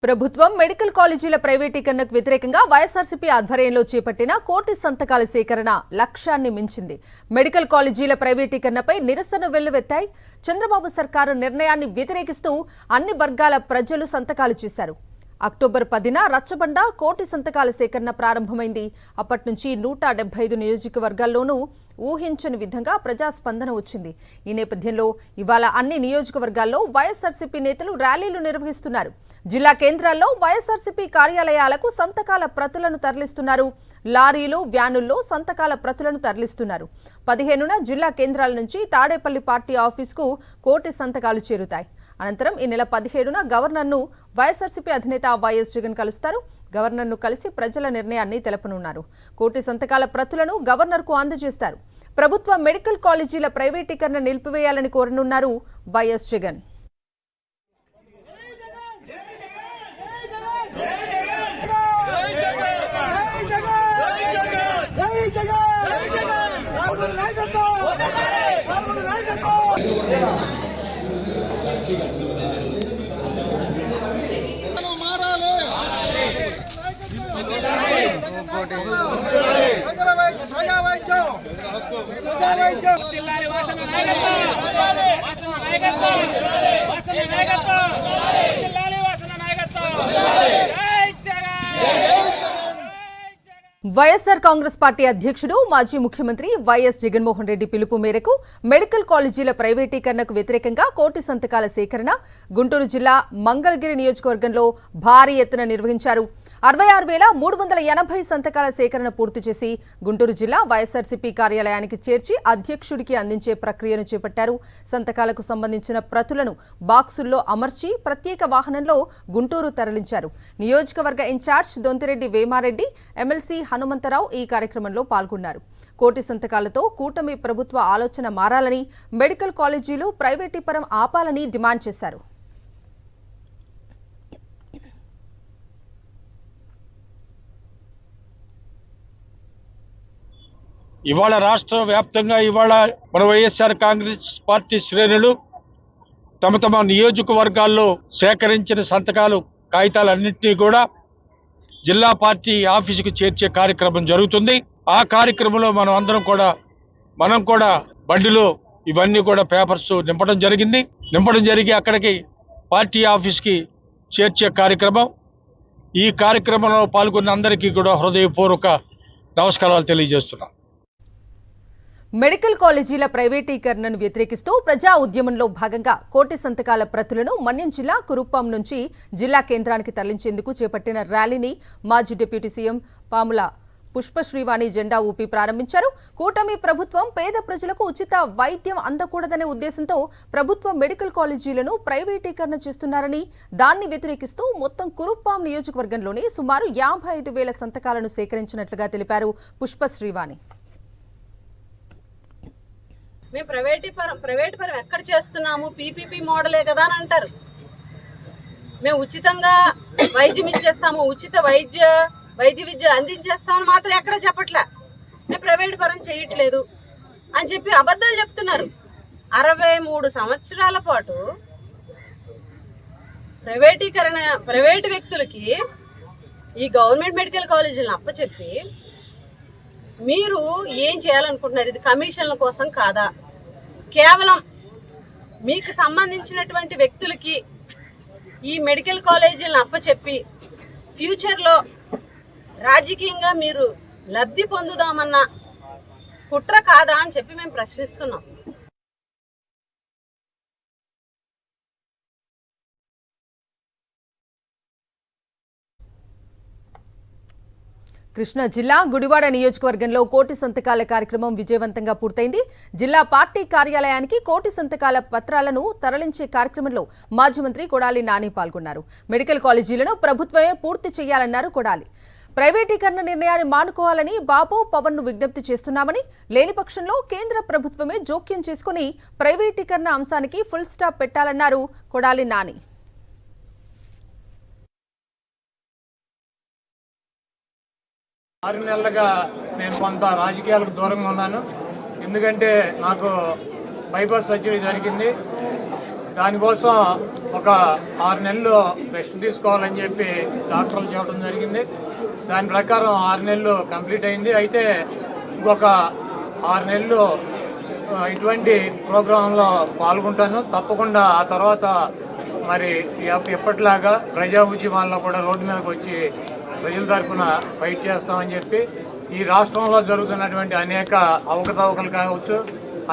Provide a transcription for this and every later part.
ప్రభుత్వం మెడికల్ కాలేజీల ప్రైవేటీకరణకు వ్యతిరేకంగా వైఎస్ఆర్సీపీ ఆధ్వర్యంలో చేపట్టిన కోటి సంతకాల సేకరణ లక్ష్యాన్ని మించింది. మెడికల్ కాలేజీల ప్రైవేటీకరణపై నిరసన వెల్లువెత్తాయి. చంద్రబాబు సర్కారు నిర్ణయాన్ని వ్యతిరేకిస్తూ అన్ని వర్గాల ప్రజలు సంతకాలు చేశారు. అక్టోబర్ 10న రచ్చబండ కోటి సంతకాల సేకరణ ప్రారంభమైంది. అప్పటి నుంచి 175 నియోజకవర్గాల్లోనూ ఊహించని విధంగా ప్రజాస్పందన వచ్చింది. ఈ నేపథ్యంలో ఇవాళ అన్ని నియోజకవర్గాల్లో వైఎస్ఆర్సీపీ నేతలు ర్యాలీలు నిర్వహిస్తున్నారు. జిల్లా కేంద్రాల్లో వైఎస్ఆర్సీపీ కార్యాలయాలకు సంతకాల ప్రతులను తరలిస్తున్నారు. లారీలు, వ్యానుల్లో సంతకాల ప్రతులను తరలిస్తున్నారు. 15న జిల్లా కేంద్రాల నుంచి తాడేపల్లి పార్టీ ఆఫీసుకు కోటి సంతకాలు చేరుతాయి. అనంతరం ఈ నెల 17న గవర్నర్ను వైఎస్ఆర్సీపీ అధినేత వైఎస్ జగన్ కలుస్తారు. గవర్నర్ను కలిసి ప్రజల నిర్ణయాన్ని తెలపనున్నారు. కోటి సంతకాల ప్రతులను గవర్నర్కు అందజేస్తారు. ప్రభుత్వ మెడికల్ కాలేజీల ప్రైవేటీకరణ నిలిపివేయాలని కోరనున్నారు వైఎస్ జగన్. వైఎస్ఆర్ కాంగ్రెస్ పార్టీ అధ్యక్షుడు మాజీ ముఖ్యమంత్రి వైఎస్ జగన్మోహన్ రెడ్డి పిలుపు మేరకు మెడికల్ కాలేజీల ప్రైవేటీకరణకు వ్యతిరేకంగా కోటి సంతకాల సేకరణ గుంటూరు జిల్లా మంగళగిరి నియోజకవర్గంలో భారీ ఎత్తున నిర్వహించారు. 66,380 సంతకాల సేకరణ పూర్తి చేసి గుంటూరు జిల్లా వైఎస్ఆర్సీపీ కార్యాలయానికి చేర్చి అధ్యక్షుడికి అందించే ప్రక్రియను చేపట్టారు. సంతకాలకు సంబంధించిన ప్రతులను బాక్సుల్లో అమర్చి ప్రత్యేక వాహనంలో గుంటూరు తరలించారు. నియోజకవర్గ ఇన్ఛార్జ్ దొంతిరెడ్డి వేమారెడ్డి, ఎమ్మెల్సీ హనుమంతరావు ఈ కార్యక్రమంలో పాల్గొన్నారు. కోటి సంతకాలతో కూటమి ప్రభుత్వ ఆలోచన మారాలని, మెడికల్ కాలేజీలు ప్రైవేటీకరణ ఆపాలని డిమాండ్ చేశారు. ఇవాళ రాష్ట్ర వ్యాప్తంగా ఇవాళ మన వైఎస్ఆర్ కాంగ్రెస్ పార్టీ శ్రేణులు తమ తమ నియోజకవర్గాల్లో సేకరించిన సంతకాలు కాగితాలన్నింటినీ కూడా జిల్లా పార్టీ ఆఫీసుకు చేర్చే కార్యక్రమం జరుగుతుంది. ఆ కార్యక్రమంలో మనం కూడా బండిలో ఇవన్నీ కూడా పేపర్స్ నింపడం జరిగి అక్కడికి పార్టీ ఆఫీస్కి చేర్చే కార్యక్రమం. ఈ కార్యక్రమంలో పాల్గొన్న అందరికీ కూడా హృదయపూర్వక నమస్కారాలు తెలియజేస్తున్నాం. మెడికల్ కాలేజీల ప్రైవేటీకరణను వ్యతిరేకిస్తూ ప్రజా ఉద్యమంలో భాగంగా కోటి సంతకాల ప్రతులను మన్యం జిల్లా కురుప్పాం నుంచి జిల్లా కేంద్రానికి తరలించేందుకు చేపట్టిన ర్యాలీని మాజీ డిప్యూటీ సీఎం పాముల పుష్పశ్రీవాణి జెండా ఊపి ప్రారంభించారు. కూటమి ప్రభుత్వం పేద ప్రజలకు ఉచిత వైద్యం అందకూడదనే ఉద్దేశంతో ప్రభుత్వ మెడికల్ కాలేజీలను ప్రైవేటీకరణ చేస్తున్నారని, దాన్ని వ్యతిరేకిస్తూ మొత్తం కురుప్పాం నియోజకవర్గంలోని సుమారు 55,000 సంతకాలను సేకరించినట్లుగా తెలిపారు పుష్పశ్రీవాణి. మేము ప్రైవేట్ పరం ఎక్కడ చేస్తున్నాము, పీపీపీ మోడలే కదా అని అంటారు. మేము ఉచితంగా వైద్యం ఇచ్చేస్తాము, ఉచిత వైద్య విద్య అందించేస్తామని మాత్రం ఎక్కడ చెప్పట్లే. మేము ప్రైవేట్ పరం చేయట్లేదు అని చెప్పి అబద్ధాలు చెప్తున్నారు. 63 సంవత్సరాల పాటు ప్రైవేటు వ్యక్తులకి ఈ గవర్నమెంట్ మెడికల్ కాలేజీలను అప్పచెప్పి మీరు ఏం చేయాలనుకుంటున్నారు? ఇది కమిషన్ల కోసం కాదా? కేవలం మీకు సంబంధించినటువంటి వ్యక్తులకి ఈ మెడికల్ కాలేజీలను అప్పచెప్పి ఫ్యూచర్లో రాజకీయంగా మీరు లబ్ధి పొందుదామన్న కుట్ర కాదా అని చెప్పి మేము ప్రశ్నిస్తున్నాం. కృష్ణా జిల్లా గుడివాడ నియోజకవర్గంలో కోటి సంతకాల కార్యక్రమం విజయవంతంగా పూర్తయింది. జిల్లా పార్టీ కార్యాలయానికి కోటి సంతకాల పత్రాలను తరలించే కార్యక్రమంలో మాజీ మంత్రి కొడాలి నాని పాల్గొన్నారు. మెడికల్ కాలేజీలను ప్రభుత్వమే పూర్తి చేయాలన్నారు కొడాలి. ప్రైవేటీకరణ నిర్ణయాన్ని మానుకోవాలని బాబు, పవన్ను విజ్ఞప్తి చేస్తున్నామని, లేని పక్షంలో కేంద్ర ప్రభుత్వమే జోక్యం చేసుకుని ప్రైవేటీకరణ అంశానికి ఫుల్ స్టాప్ పెట్టాలన్నారు కొడాలి నాని. 6 నెలలుగా నేను కొంత రాజకీయాలకు దూరంగా ఉన్నాను. ఎందుకంటే నాకు బైపాస్ సర్జరీ జరిగింది. దానికోసం ఒక 6 నెలలు రెస్ట్ తీసుకోవాలని చెప్పి డాక్టర్లు చెప్పడం జరిగింది. దాని ప్రకారం 6 నెలలు కంప్లీట్ అయింది. అయితే ఇంకొక 6 నెలలు ఇటువంటి ప్రోగ్రాంలో పాల్గొంటాను. తప్పకుండా ఆ తర్వాత మరి ఎప్పటిలాగా ప్రజా ఉద్యమాల్లో కూడా రోడ్డు మీదకి వచ్చి ప్రజల తరఫున ఫైట్ చేస్తామని చెప్పి ఈ రాష్ట్రంలో జరుగుతున్నటువంటి అనేక అవకతవకలు కావచ్చు,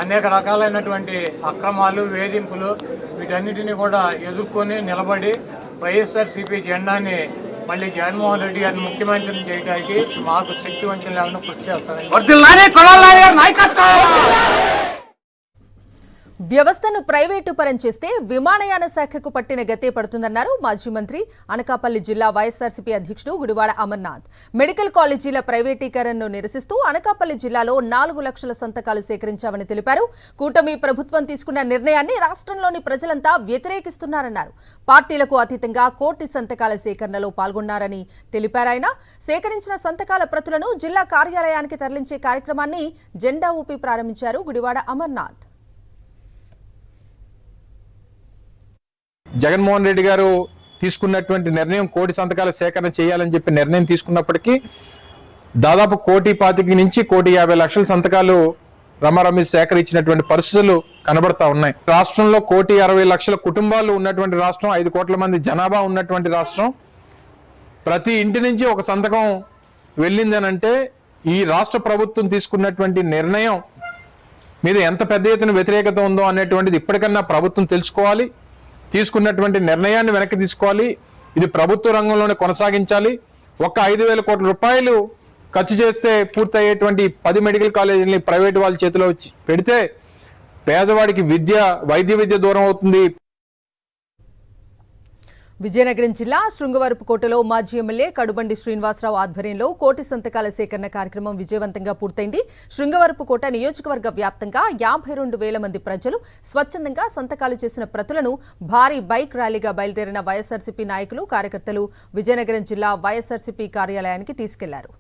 అనేక రకాలైనటువంటి అక్రమాలు, వేధింపులు, వీటన్నిటిని కూడా ఎదుర్కొని నిలబడి వైఎస్ఆర్సీపీ జెండాని మళ్ళీ జగన్మోహన్ రెడ్డి గారిని ముఖ్యమంత్రిని చేయడానికి మాకు శక్తి వంచన లేకుండా కృషి చేస్తామని. వ్యవస్థను ప్రైవేటు పరం చేస్తే విమానయాన శాఖకు పట్టిన గతే పడుతుందన్నారు మాజీ మంత్రి, అనకాపల్లి జిల్లా వైఎస్ఆర్సీపీ అధ్యక్షుడు గుడివాడ అమర్నాథ్. మెడికల్ కాలేజీల ప్రైవేటీకరణను నిరసిస్తూ అనకాపల్లి జిల్లాలో 4 లక్షల సంతకాలు సేకరించామని తెలిపారు. కూటమి ప్రభుత్వం తీసుకున్న నిర్ణయాన్ని రాష్ట్రంలోని ప్రజలంతా వ్యతిరేకిస్తున్నారన్నారు. పార్టీలకు అతీతంగా 1 కోటి సంతకాల సేకరణలో పాల్గొన్నారని తెలిపారాయన. సేకరించిన సంతకాల ప్రతులను జిల్లా కార్యాలయానికి తరలించే కార్యక్రమాన్ని జెండా ఊపి ప్రారంభించారు గుడివాడ అమర్నాథ్. జగన్మోహన్ రెడ్డి గారు తీసుకున్నటువంటి నిర్ణయం 1 కోటి సంతకాల సేకరణ చేయాలని చెప్పి నిర్ణయం తీసుకున్నప్పటికీ దాదాపు 1,25 నుంచి 1,50,00,000 సంతకాలు రమారమేష్ సేకరించినటువంటి పరిస్థితులు కనబడతా ఉన్నాయి. రాష్ట్రంలో 1,60,00,000 కుటుంబాలు ఉన్నటువంటి రాష్ట్రం, 5 కోట్ల మంది జనాభా ఉన్నటువంటి రాష్ట్రం. ప్రతి ఇంటి నుంచి ఒక సంతకం వెళ్ళిందనంటే ఈ రాష్ట్ర ప్రభుత్వం తీసుకున్నటువంటి నిర్ణయం మీద ఎంత పెద్ద ఎత్తున వ్యతిరేకత ఉందో అనేటువంటిది ఇప్పటికన్నా ప్రభుత్వం తెలుసుకోవాలి. తీసుకున్నటువంటి నిర్ణయాన్ని వెనక్కి తీసుకోవాలి. ఇది ప్రభుత్వ రంగంలోనే కొనసాగించాలి. 5,000 కోట్ల రూపాయలు ఖర్చు చేస్తే పూర్తయ్యేటువంటి 10 మెడికల్ కాలేజీలని ప్రైవేటు వాళ్ళ చేతిలో పెడితే పేదవాడికి వైద్య విద్య దూరం అవుతుంది. విజయనగరం జిల్లా శృంగవరపుకోటలో మాజీ ఎమ్మెల్యే కడుబండి శ్రీనివాసరావు ఆధ్వర్యంలో 1 కోటి సంతకాల సేకరణ కార్యక్రమం విజయవంతంగా పూర్తయింది. శృంగవరపుకోట నియోజకవర్గ వ్యాప్తంగా 52,000 మంది ప్రజలు స్వచ్ఛందంగా సంతకాలు చేసిన ప్రతులను భారీ బైక్ ర్యాలీగా బయలుదేరిన వైఎస్ఆర్సీపీ నాయకులు, కార్యకర్తలు విజయనగరం జిల్లా వైఎస్ఆర్సీపీ కార్యాలయానికి తీసుకెళ్లారు.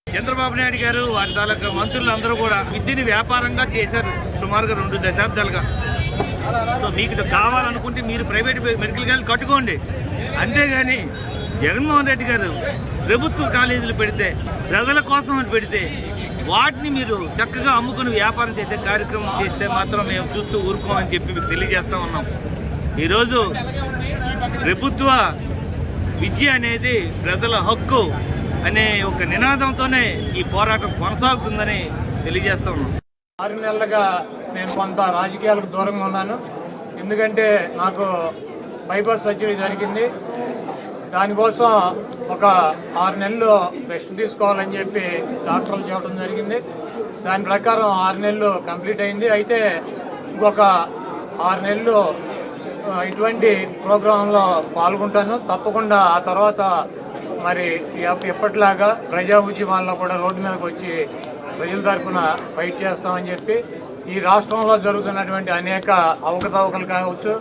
చంద్రబాబు నాయుడు గారు వారి తాలూకా మంత్రులు అందరూ కూడా విద్యని వ్యాపారంగా చేశారు సుమారుగా 2 దశాబ్దాలుగా. సో మీకు కావాలనుకుంటే మీరు ప్రైవేట్ మెడికల్ కాలేజ్ కట్టుకోండి. అంతేగాని జగన్మోహన్ రెడ్డి గారు ప్రభుత్వ కాలేజీలు పెడితే, ప్రజల కోసం పెడితే వాటిని మీరు చక్కగా అమ్ముకుని వ్యాపారం చేసే కార్యక్రమం చేస్తే మాత్రం మేము చూస్తూ ఊరుకోమని చెప్పి మీకు తెలియజేస్తూ ఉన్నాం. ఈరోజు ప్రభుత్వ విద్య అనేది ప్రజల హక్కు అనే ఒక నినాదంతోనే ఈ పోరాటం కొనసాగుతుందని తెలియజేస్తా ఉన్నాం. 6 నెలలుగా నేను కొంత రాజకీయాలకు దూరంగా ఉన్నాను. ఎందుకంటే నాకు బైపాస్ సర్జరీ జరిగింది. దానికోసం ఒక 6 నెలలు రెస్ట్ తీసుకోవాలని చెప్పి డాక్టర్లు చెప్పడం జరిగింది. దాని ప్రకారం 6 నెలలు కంప్లీట్ అయింది. అయితే ఇంకొక 6 నెలలు ఇటువంటి ప్రోగ్రాంలో పాల్గొంటాను. తప్పకుండా ఆ తర్వాత మరి ఎప్పటిలాగా ప్రజా ఉద్యమాల్లో కూడా రోడ్డు మీదకి వచ్చి ప్రజల తరఫున ఫైట్ చేస్తామని చెప్పి ఈ రాష్ట్రంలో జరుగుతున్నటువంటి అనేక అవకతవకలు కావచ్చు,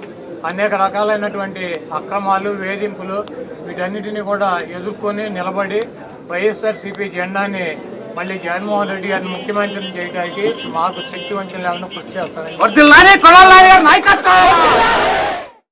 అనేక రకాలైనటువంటి అక్రమాలు, వేధింపులు, వీటన్నిటిని కూడా ఎదుర్కొని నిలబడి వైఎస్ఆర్సీపీ జెండాని మళ్ళీ జగన్మోహన్ రెడ్డి గారిని ముఖ్యమంత్రిని చేయడానికి మాకు శక్తి వంచన లేకుండా కృషి చేస్తామని.